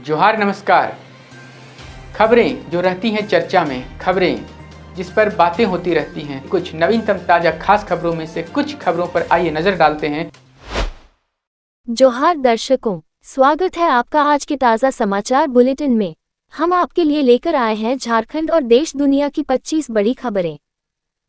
जोहार नमस्कार। खबरें जो रहती हैं चर्चा में, खबरें जिस पर बातें होती रहती हैं, कुछ नवीनतम ताजा खास खबरों में से कुछ खबरों पर आइए नजर डालते हैं। जोहार दर्शकों, स्वागत है आपका आज के ताज़ा समाचार बुलेटिन में। हम आपके लिए लेकर आए हैं झारखंड और देश दुनिया की 25 बड़ी खबरें।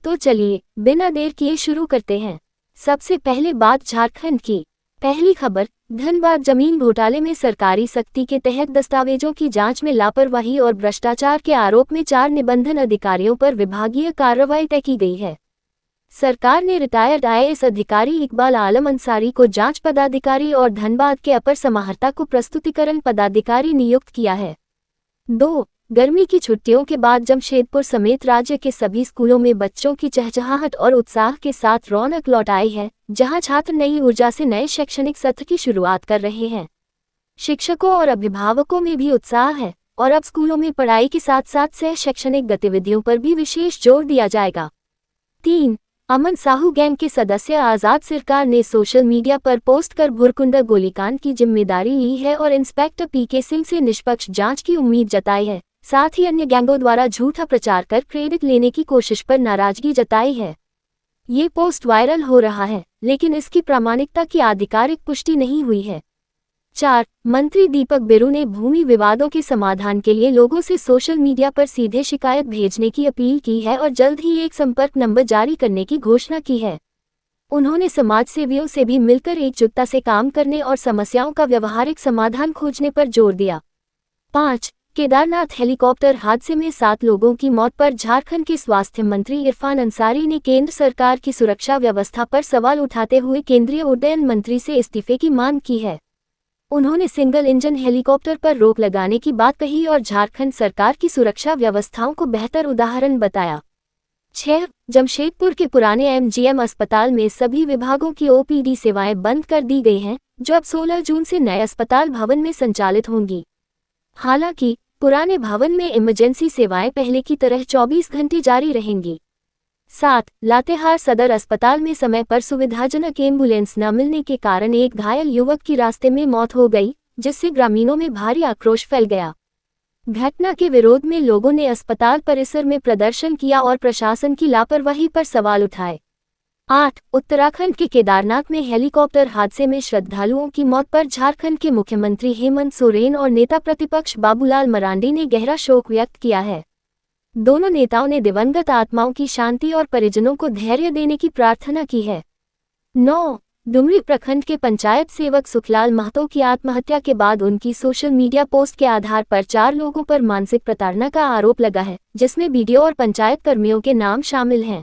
तो चलिए बिना देर किए शुरू करते हैं। सबसे पहले बात झारखंड की। पहली खबर, धनबाद जमीन घोटाले में सरकारी सख्ती के तहत दस्तावेजों की जांच में लापरवाही और भ्रष्टाचार के आरोप में 4 निबंधन अधिकारियों पर विभागीय कार्रवाई तय की गई है। सरकार ने रिटायर्ड आईएएस अधिकारी इकबाल आलम अंसारी को जांच पदाधिकारी और धनबाद के अपर समाहर्ता को प्रस्तुतिकरण पदाधिकारी नियुक्त किया है। 2. गर्मी की छुट्टियों के बाद जमशेदपुर समेत राज्य के सभी स्कूलों में बच्चों की चहचहाहट और उत्साह के साथ रौनक लौट आई है, जहां छात्र नई ऊर्जा से नए शैक्षणिक सत्र की शुरुआत कर रहे हैं। शिक्षकों और अभिभावकों में भी उत्साह है और अब स्कूलों में पढ़ाई के साथ साथ सह शैक्षणिक गतिविधियों पर भी विशेष जोर दिया जाएगा। 3. अमन साहू गैंग के सदस्य आजाद सरकार ने सोशल मीडिया पर पोस्ट कर भुरकुंडा गोलीकांड की जिम्मेदारी ली है और इंस्पेक्टर पीके सिंह से निष्पक्ष जांच की उम्मीद जताई है। साथ ही अन्य गैंगों द्वारा झूठा प्रचार कर क्रेडिट लेने की कोशिश पर नाराजगी जताई है। ये पोस्ट वायरल हो रहा है, लेकिन इसकी प्रामाणिकता की आधिकारिक पुष्टि नहीं हुई है। 4. मंत्री दीपक बिरू ने भूमि विवादों के समाधान के लिए लोगों से सोशल मीडिया पर सीधे शिकायत भेजने की अपील की है और जल्द ही एक संपर्क नंबर जारी करने की घोषणा की है। उन्होंने समाज सेवियों से भी मिलकर एकजुटता से काम करने और समस्याओं का व्यवहारिक समाधान खोजने पर जोर दिया। 5. केदारनाथ हेलीकॉप्टर हादसे में 7 लोगों की मौत पर झारखंड के स्वास्थ्य मंत्री इरफान अंसारी ने केंद्र सरकार की सुरक्षा व्यवस्था पर सवाल उठाते हुए केंद्रीय उड्डयन मंत्री से इस्तीफे की मांग की है। उन्होंने सिंगल इंजन हेलीकॉप्टर पर रोक लगाने की बात कही और झारखंड सरकार की सुरक्षा व्यवस्थाओं को बेहतर उदाहरण बताया। 6. जमशेदपुर के पुराने एमजीएम अस्पताल में सभी विभागों की ओपीडी सेवाएं बंद कर दी गई हैं, जो अब 16 जून से नए अस्पताल भवन में संचालित होंगी। हालांकि पुराने भवन में इमरजेंसी सेवाएं पहले की तरह 24 घंटे जारी रहेंगी। 7. लातेहार सदर अस्पताल में समय पर सुविधाजनक एम्बुलेंस न मिलने के कारण एक घायल युवक की रास्ते में मौत हो गई, जिससे ग्रामीणों में भारी आक्रोश फैल गया। घटना के विरोध में लोगों ने अस्पताल परिसर में प्रदर्शन किया और प्रशासन की लापरवाही पर सवाल उठाए। 8. उत्तराखंड के केदारनाथ में हेलीकॉप्टर हादसे में श्रद्धालुओं की मौत पर झारखंड के मुख्यमंत्री हेमंत सोरेन और नेता प्रतिपक्ष बाबूलाल मरांडी ने गहरा शोक व्यक्त किया है। दोनों नेताओं ने दिवंगत आत्माओं की शांति और परिजनों को धैर्य देने की प्रार्थना की है। 9. डुमरी प्रखंड के पंचायत सेवक सुखलाल महतो की आत्महत्या के बाद उनकी सोशल मीडिया पोस्ट के आधार पर 4 लोगों पर मानसिक प्रताड़ना का आरोप लगा है, जिसमें बीडीओ और पंचायत कर्मियों के नाम शामिल हैं।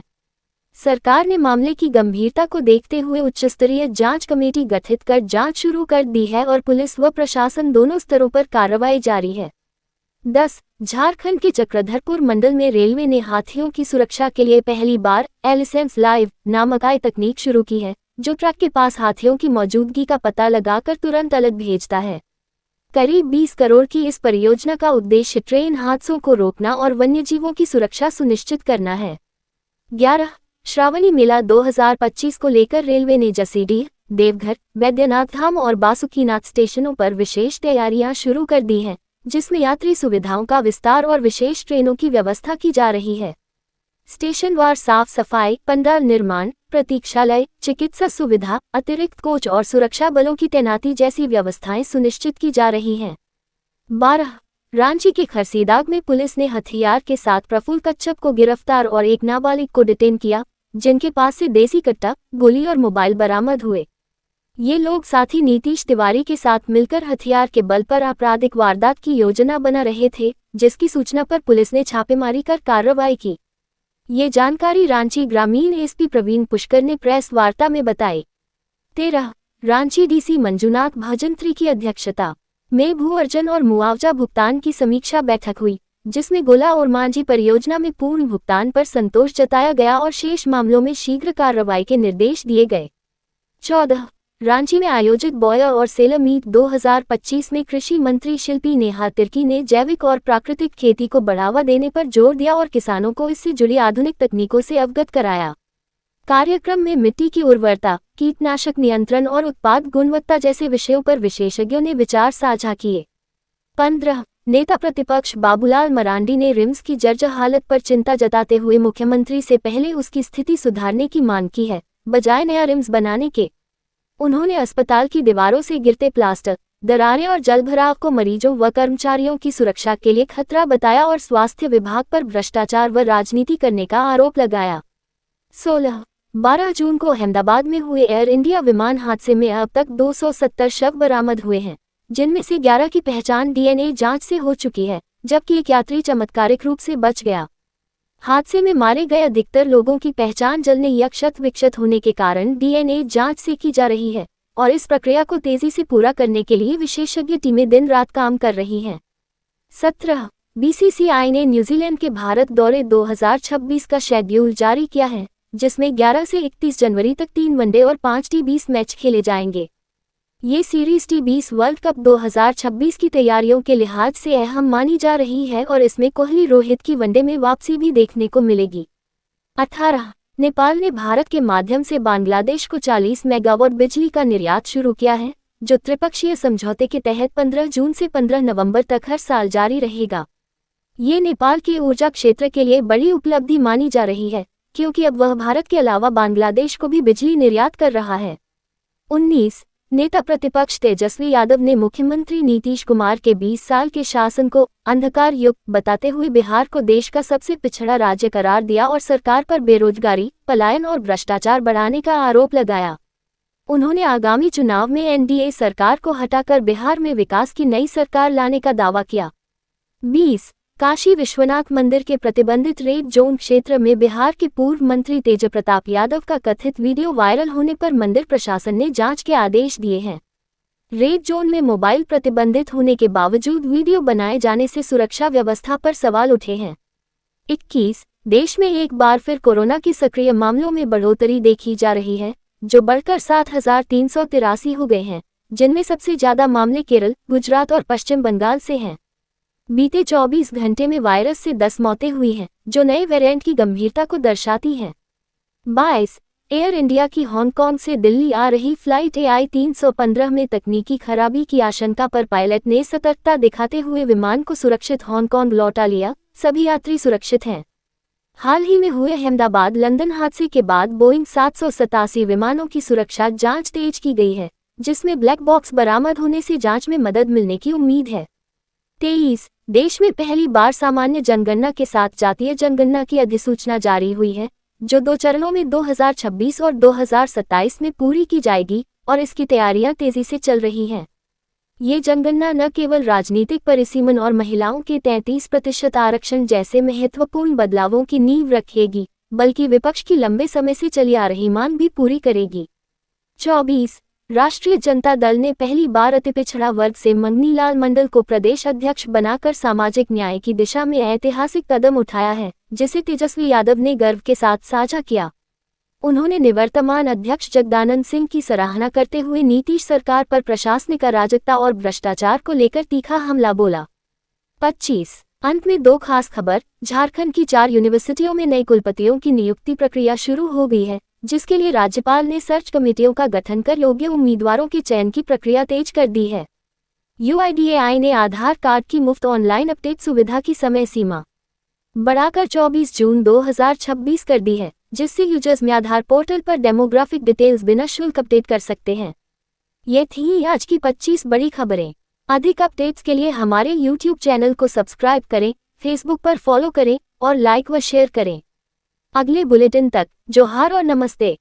सरकार ने मामले की गंभीरता को देखते हुए उच्चस्तरीय जांच कमेटी गठित कर जांच शुरू कर दी है और पुलिस व प्रशासन दोनों स्तरों पर कार्रवाई जारी है। 10. झारखंड के चक्रधरपुर मंडल में रेलवे ने हाथियों की सुरक्षा के लिए पहली बार एलिसेंस लाइव नामक आई तकनीक शुरू की है, जो ट्रक के पास हाथियों की मौजूदगी का पता लगाकर तुरंत अलर्ट भेजता है। करीब 20 करोड़ की इस परियोजना का उद्देश्य ट्रेन हादसों को रोकना और वन्यजीवों की सुरक्षा सुनिश्चित करना है। 11. श्रावणी मेला 2025 को लेकर रेलवे ने जसीडीह, देवघर, बैद्यनाथ धाम और बासुकीनाथ स्टेशनों पर विशेष तैयारियां शुरू कर दी हैं, जिसमें यात्री सुविधाओं का विस्तार और विशेष ट्रेनों की व्यवस्था की जा रही है। स्टेशनवार साफ सफाई, पंडाल निर्माण, प्रतीक्षालय, चिकित्सा सुविधा, अतिरिक्त कोच और सुरक्षा बलों की तैनाती जैसी व्यवस्थाएं सुनिश्चित की जा रही हैं। 12. रांची के खरसीदाग में पुलिस ने हथियार के साथ प्रफुल्ल कच्छप को गिरफ्तार और एक नाबालिग को डिटेन किया, जिनके पास से देसी कट्टा, गोली और मोबाइल बरामद हुए। ये लोग साथी नीतीश तिवारी के साथ मिलकर हथियार के बल पर आपराधिक वारदात की योजना बना रहे थे, जिसकी सूचना पर पुलिस ने छापेमारी कर कार्रवाई की। ये जानकारी रांची ग्रामीण एसपी प्रवीण पुष्कर ने प्रेस वार्ता में बताई। 13. रांची डीसी मंजुनाथ भजंत्री की अध्यक्षता में भू अर्जन और मुआवजा भुगतान की समीक्षा बैठक हुई, जिसमें गोला और मांझी परियोजना में पूर्ण भुगतान पर संतोष जताया गया और शेष मामलों में शीघ्र कार्रवाई के निर्देश दिए गए। 14. रांची में आयोजित बॉयर और सेलर मीट 2025 में कृषि मंत्री शिल्पी नेहा तिर्की ने जैविक और प्राकृतिक खेती को बढ़ावा देने पर जोर दिया और किसानों को इससे जुड़ी आधुनिक तकनीकों से अवगत कराया। कार्यक्रम में मिट्टी की उर्वरता, कीटनाशक नियंत्रण और उत्पाद गुणवत्ता जैसे विषयों पर विशेषज्ञों ने विचार साझा किए। 15 नेता प्रतिपक्ष बाबूलाल मरांडी ने रिम्स की जर्जर हालत पर चिंता जताते हुए मुख्यमंत्री से पहले उसकी स्थिति सुधारने की मांग की है, बजाय नया रिम्स बनाने के। उन्होंने अस्पताल की दीवारों से गिरते प्लास्टर, दरारें और जलभराव को मरीजों व कर्मचारियों की सुरक्षा के लिए खतरा बताया और स्वास्थ्य विभाग पर भ्रष्टाचार व राजनीति करने का आरोप लगाया। 16-12 जून को अहमदाबाद में हुए एयर इंडिया विमान हादसे में अब तक 270 शव बरामद हुए हैं, जिनमें से 11 की पहचान डीएनए जांच से हो चुकी है, जबकि एक यात्री चमत्कारिक रूप से बच गया। हादसे में मारे गए अधिकतर लोगों की पहचान जलने या क्षत विक्षत होने के कारण डीएनए जांच से की जा रही है और इस प्रक्रिया को तेजी से पूरा करने के लिए विशेषज्ञ टीमें दिन रात काम कर रही हैं। 17 बीसीसीआई ने न्यूजीलैंड के भारत दौरे 2026 का शेड्यूल जारी किया है, जिसमें 11 से 31 जनवरी तक 3 वनडे और 5 टी20 मैच खेले जाएंगे। ये सीरीज टी20 वर्ल्ड कप 2026 की तैयारियों के लिहाज से अहम मानी जा रही है और इसमें कोहली रोहित की वनडे में वापसी भी देखने को मिलेगी। 18 नेपाल ने भारत के माध्यम से बांग्लादेश को 40 मेगावाट बिजली का निर्यात शुरू किया है, जो त्रिपक्षीय समझौते के तहत 15 जून से 15 नवंबर तक हर साल जारी रहेगा। ये नेपाल के ऊर्जा क्षेत्र के लिए बड़ी उपलब्धि मानी जा रही है, क्योंकि अब वह भारत के अलावा बांग्लादेश को भी बिजली निर्यात कर रहा है। 19 नेता प्रतिपक्ष तेजस्वी यादव ने मुख्यमंत्री नीतीश कुमार के 20 साल के शासन को अंधकार युक्त बताते हुए बिहार को देश का सबसे पिछड़ा राज्य करार दिया और सरकार पर बेरोजगारी, पलायन और भ्रष्टाचार बढ़ाने का आरोप लगाया। उन्होंने आगामी चुनाव में एनडीए सरकार को हटाकर बिहार में विकास की नई सरकार लाने का दावा किया। 20 काशी विश्वनाथ मंदिर के प्रतिबंधित रेड जोन क्षेत्र में बिहार के पूर्व मंत्री तेज प्रताप यादव का कथित वीडियो वायरल होने पर मंदिर प्रशासन ने जांच के आदेश दिए हैं। रेड जोन में मोबाइल प्रतिबंधित होने के बावजूद वीडियो बनाए जाने से सुरक्षा व्यवस्था पर सवाल उठे हैं। 21 देश में एक बार फिर कोरोना की सक्रिय मामलों में बढ़ोतरी देखी जा रही है, जो बढ़कर 7,383 हो गए हैं, जिनमें सबसे ज्यादा मामले केरल, गुजरात और पश्चिम बंगाल से हैं। बीते 24 घंटे में वायरस से 10 मौतें हुई हैं, जो नए वेरिएंट की गंभीरता को दर्शाती हैं। 22 एयर इंडिया की हांगकांग से दिल्ली आ रही फ्लाइट AI 315 में तकनीकी खराबी की आशंका पर पायलट ने सतर्कता दिखाते हुए विमान को सुरक्षित हांगकांग लौटा लिया। सभी यात्री सुरक्षित हैं। हाल ही में हुए अहमदाबाद लंदन हादसे के बाद बोइंग 787 विमानों की सुरक्षा जांच तेज की गई है, जिसमें ब्लैक बॉक्स बरामद होने से जांच में मदद मिलने की उम्मीद है। 23 देश में पहली बार सामान्य जनगणना के साथ जातीय जनगणना की अधिसूचना जारी हुई है, जो 2 चरणों में 2026 और 2027 में पूरी की जाएगी और इसकी तैयारियां तेजी से चल रही हैं। ये जनगणना न केवल राजनीतिक परिसीमन और महिलाओं के 33% आरक्षण जैसे महत्वपूर्ण बदलावों की नींव रखेगी, बल्कि विपक्ष की लंबे समय से चली आ रही मांग भी पूरी करेगी। 24 राष्ट्रीय जनता दल ने पहली बार अति पिछड़ा वर्ग से मंगनीलाल मंडल को प्रदेश अध्यक्ष बनाकर सामाजिक न्याय की दिशा में ऐतिहासिक कदम उठाया है, जिसे तेजस्वी यादव ने गर्व के साथ साझा किया। उन्होंने निवर्तमान अध्यक्ष जगदानंद सिंह की सराहना करते हुए नीतीश सरकार पर प्रशासनिक अराजकता और भ्रष्टाचार को लेकर तीखा हमला बोला। 25 अंत में 2 खास खबर। झारखंड की 4 यूनिवर्सिटियों में नए कुलपतियों की नियुक्ति प्रक्रिया शुरू हो गई है, जिसके लिए राज्यपाल ने सर्च कमेटियों का गठन कर योग्य उम्मीदवारों के चयन की प्रक्रिया तेज कर दी है। UIDAI ने आधार कार्ड की मुफ्त ऑनलाइन अपडेट सुविधा की समय सीमा बढ़ाकर 24 जून 2026 कर दी है, जिससे यूजर्स में आधार पोर्टल पर डेमोग्राफिक डिटेल्स बिना शुल्क अपडेट कर सकते हैं। ये थी आज की 25 बड़ी खबरें। अधिक अपडेट्स के लिए हमारे YouTube चैनल को सब्सक्राइब करें, फेसबुक पर फॉलो करें और लाइक व शेयर करें। अगले बुलेटिन तक जोहार और नमस्ते।